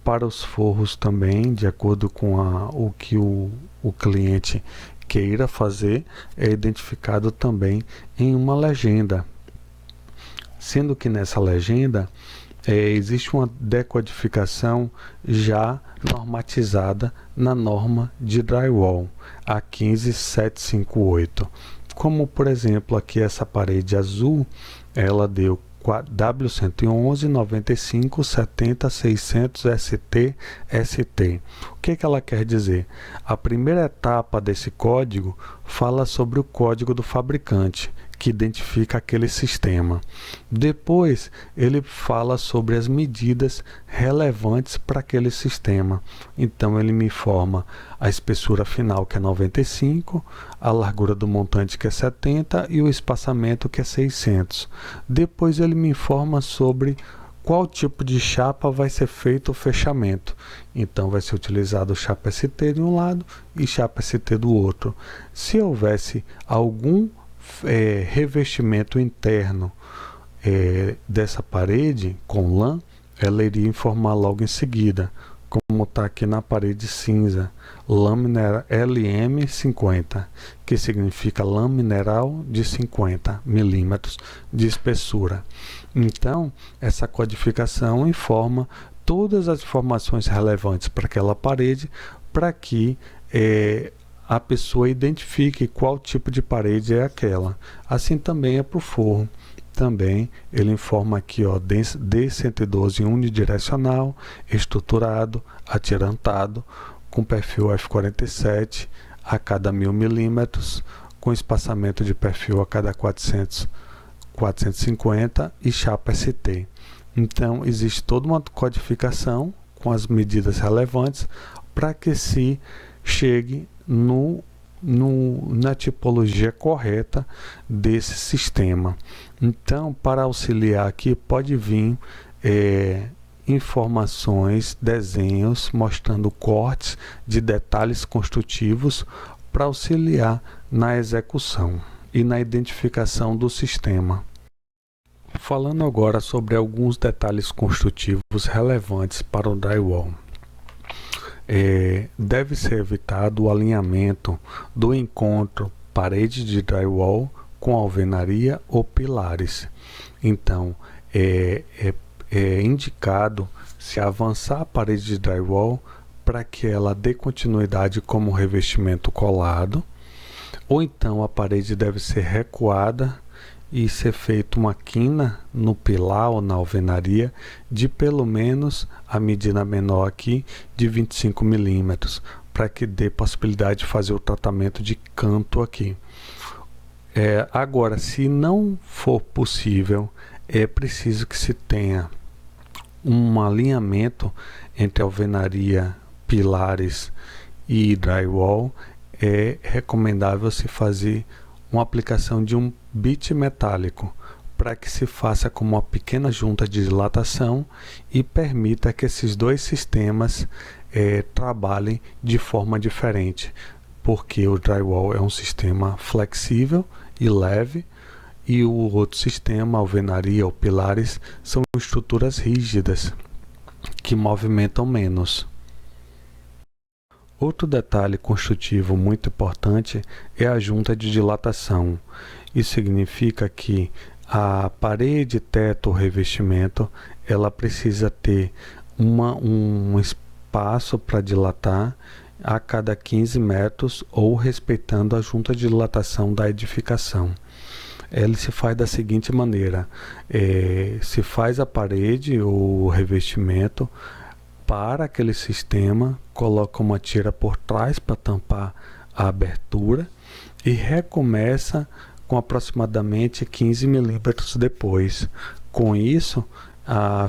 Speaker 1: Para os forros também, de acordo com o que o cliente queira fazer, é identificado também em uma legenda. Sendo que nessa legenda existe uma decodificação já normatizada na norma de drywall, a 15758. Como, por exemplo, aqui essa parede azul, ela deu W111 95 70 600 ST. O que ela quer dizer? A primeira etapa desse código fala sobre o código do fabricante, que identifica aquele sistema. Depois ele fala sobre as medidas relevantes para aquele sistema. Então ele me informa a espessura final, que é 95, a largura do montante, que é 70, e o espaçamento, que é 600. Depois ele me informa sobre qual tipo de chapa vai ser feito o fechamento. Então vai ser utilizado chapa ST de um lado e chapa ST do outro. Se houvesse algum revestimento interno dessa parede com lã, ela iria informar logo em seguida, como está aqui na parede cinza, lâmina LM50, que significa lã mineral de 50 milímetros de espessura. Então essa codificação informa todas as informações relevantes para aquela parede, para que a pessoa identifique qual tipo de parede é aquela. Assim também é para o forro. Também ele informa aqui, D112 unidirecional, estruturado, atirantado, com perfil F47 a cada 1000 milímetros, com espaçamento de perfil a cada 450 e chapa ST. Então existe toda uma codificação com as medidas relevantes para que se chegue no na tipologia correta desse sistema. Então, para auxiliar aqui, pode vir informações, desenhos mostrando cortes de detalhes construtivos para auxiliar na execução e na identificação do sistema. Falando agora sobre alguns detalhes construtivos relevantes para o drywall. Deve ser evitado o alinhamento do encontro parede de drywall com alvenaria ou pilares. Então, é indicado se avançar a parede de drywall para que ela dê continuidade como revestimento colado, ou então a parede deve ser recuada e ser feita uma quina no pilar ou na alvenaria de pelo menos a medida menor aqui de 25 milímetros, para que dê possibilidade de fazer o tratamento de canto aqui. Agora, se não for possível, é preciso que se tenha um alinhamento entre alvenaria, pilares e drywall. É recomendável se fazer uma aplicação de um bit metálico para que se faça como uma pequena junta de dilatação e permita que esses dois sistemas trabalhem de forma diferente, porque o drywall é um sistema flexível e leve e o outro sistema, alvenaria ou pilares, são estruturas rígidas que movimentam menos. Outro detalhe construtivo muito importante é a junta de dilatação. Isso significa que a parede, teto ou revestimento, ela precisa ter um espaço para dilatar a cada 15 metros ou respeitando a junta de dilatação da edificação. Ele se faz da seguinte maneira: se faz a parede ou o revestimento para aquele sistema, coloca uma tira por trás para tampar a abertura e recomeça com aproximadamente 15 milímetros depois. Com isso,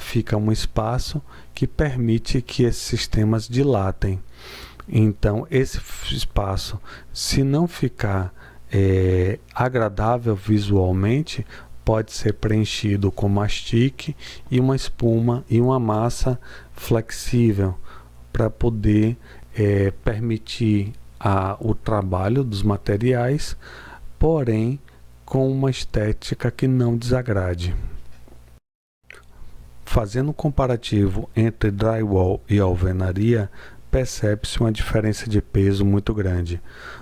Speaker 1: fica um espaço que permite que esses sistemas dilatem. Então, esse espaço, se não ficar agradável visualmente, pode ser preenchido com mastique e uma espuma e uma massa flexível para poder permitir o trabalho dos materiais, porém com uma estética que não desagrade. Fazendo um comparativo entre drywall e alvenaria, percebe-se uma diferença de peso muito grande.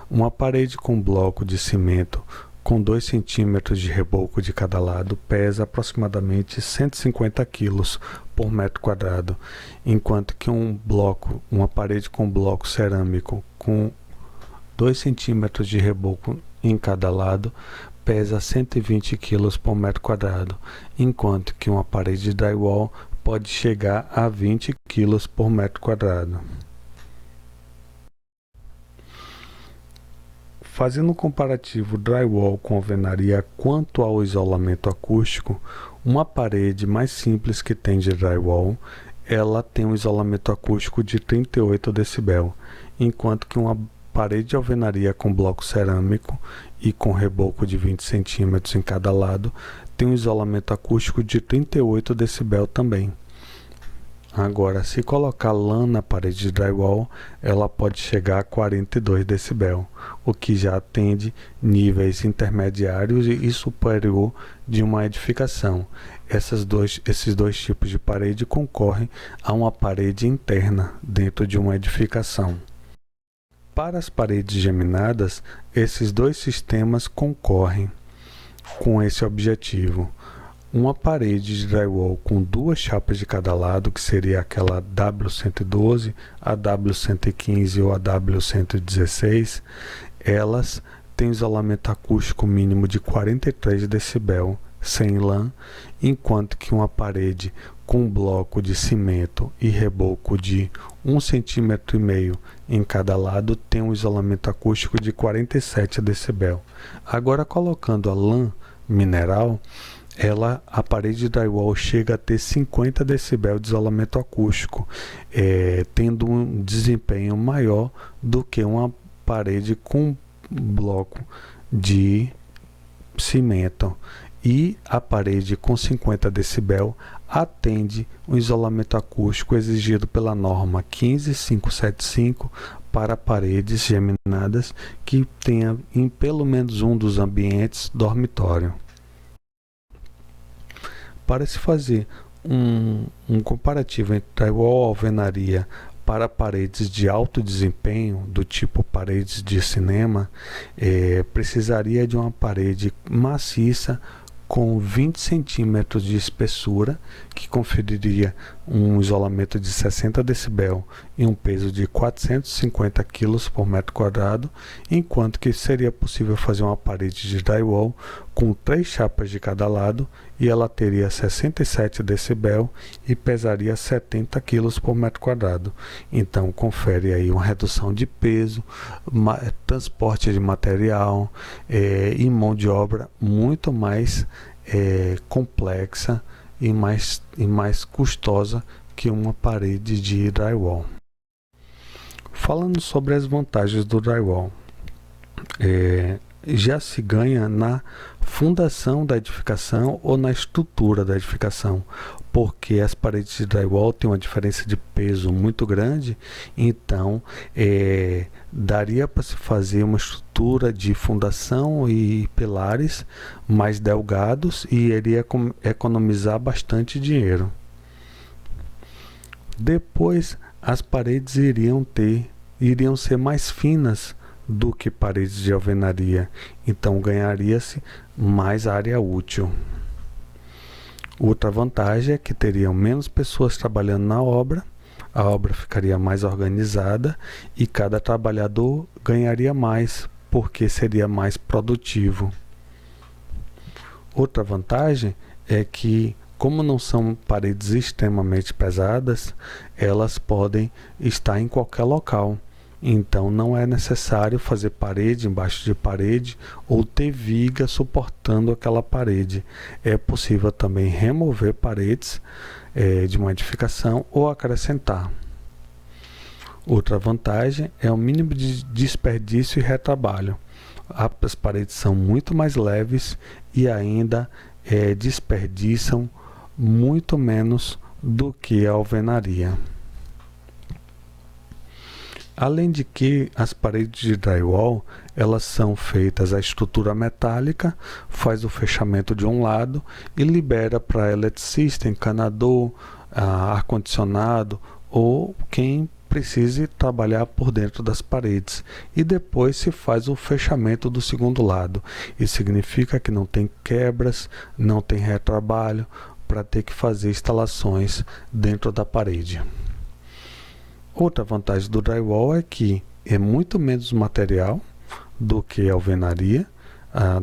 Speaker 1: Uma parede com bloco de cimento com 2 centímetros de reboco de cada lado pesa aproximadamente 150 kg por metro quadrado, enquanto que uma parede com bloco cerâmico com 2 centímetros de reboco em cada lado pesa 120 kg por metro quadrado, enquanto que uma parede de drywall pode chegar a 20 kg por metro quadrado. Fazendo um comparativo drywall com alvenaria quanto ao isolamento acústico, uma parede mais simples que tem de drywall, ela tem um isolamento acústico de 38 decibel, enquanto que uma parede de alvenaria com bloco cerâmico e com reboco de 20 centímetros em cada lado tem um isolamento acústico de 38 decibel também. Agora, se colocar lã na parede de drywall, ela pode chegar a 42 decibel, o que já atende níveis intermediários e superior de uma edificação. Esses dois tipos de parede concorrem a uma parede interna dentro de uma edificação. Para as paredes geminadas, esses dois sistemas concorrem com esse objetivo. Uma parede de drywall com 2 chapas de cada lado, que seria aquela W112, a W115 ou a W116, elas têm isolamento acústico mínimo de 43 decibel sem lã, enquanto que uma parede com bloco de cimento e reboco de 1,5 cm em cada lado tem um isolamento acústico de 47 decibel. Agora, colocando a lã mineral, a parede de drywall chega a ter 50 decibel de isolamento acústico, tendo um desempenho maior do que uma parede com bloco de cimento e a parede com 50 decibel atende o isolamento acústico exigido pela norma 15575 para paredes geminadas que tenha em pelo menos um dos ambientes dormitório. Para se fazer um comparativo entre drywall e alvenaria para paredes de alto desempenho, do tipo paredes de cinema, precisaria de uma parede maciça com 20 centímetros de espessura, que conferiria um isolamento de 60 decibel e um peso de 450 kg por metro quadrado, enquanto que seria possível fazer uma parede de drywall com 3 chapas de cada lado e ela teria 67 decibel e pesaria 70 kg por metro quadrado. Então confere aí uma redução de peso, transporte de material e mão de obra muito mais complexa e mais custosa que uma parede de drywall. Falando sobre as vantagens do drywall, já se ganha na fundação da edificação ou na estrutura da edificação, porque as paredes de drywall têm uma diferença de peso muito grande, então daria para se fazer uma estrutura de fundação e pilares mais delgados e iria economizar bastante dinheiro. Depois, as paredes iriam ser mais finas do que paredes de alvenaria, então ganharia-se mais área útil. Outra vantagem é que teriam menos pessoas trabalhando na obra, a obra ficaria mais organizada e cada trabalhador ganharia mais, porque seria mais produtivo. Outra vantagem é que, como não são paredes extremamente pesadas, elas podem estar em qualquer local. Então não é necessário fazer parede embaixo de parede ou ter viga suportando aquela parede. É possível também remover paredes de uma edificação ou acrescentar. Outra vantagem é o mínimo de desperdício e retrabalho. As paredes são muito mais leves e ainda desperdiçam muito menos do que a alvenaria. Além de que as paredes de drywall, elas são feitas a estrutura metálica, faz o fechamento de um lado e libera para eletricista, encanador, ar-condicionado ou quem precise trabalhar por dentro das paredes. E depois se faz o fechamento do segundo lado. Isso significa que não tem quebras, não tem retrabalho para ter que fazer instalações dentro da parede. Outra vantagem do drywall é que é muito menos material do que a alvenaria.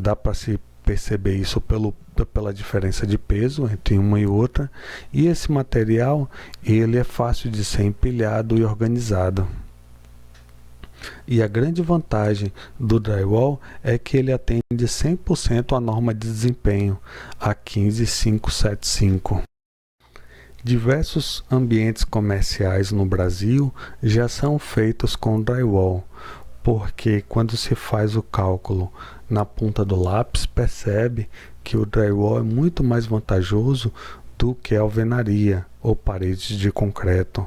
Speaker 1: Dá para se perceber isso pela diferença de peso entre uma e outra. E esse material ele é fácil de ser empilhado e organizado. E a grande vantagem do drywall é que ele atende 100% à norma de desempenho, a 15575. Diversos ambientes comerciais no Brasil já são feitos com drywall, porque quando se faz o cálculo na ponta do lápis, percebe que o drywall é muito mais vantajoso do que a alvenaria ou paredes de concreto.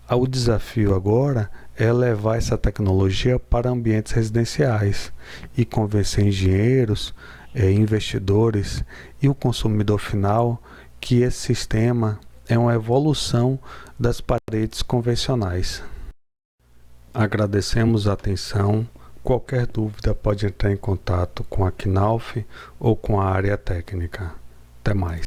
Speaker 1: O desafio agora é levar essa tecnologia para ambientes residenciais e convencer engenheiros, investidores e o consumidor final que esse sistema é uma evolução das paredes convencionais. Agradecemos a atenção. Qualquer dúvida pode entrar em contato com a Knauf ou com a área técnica. Até mais.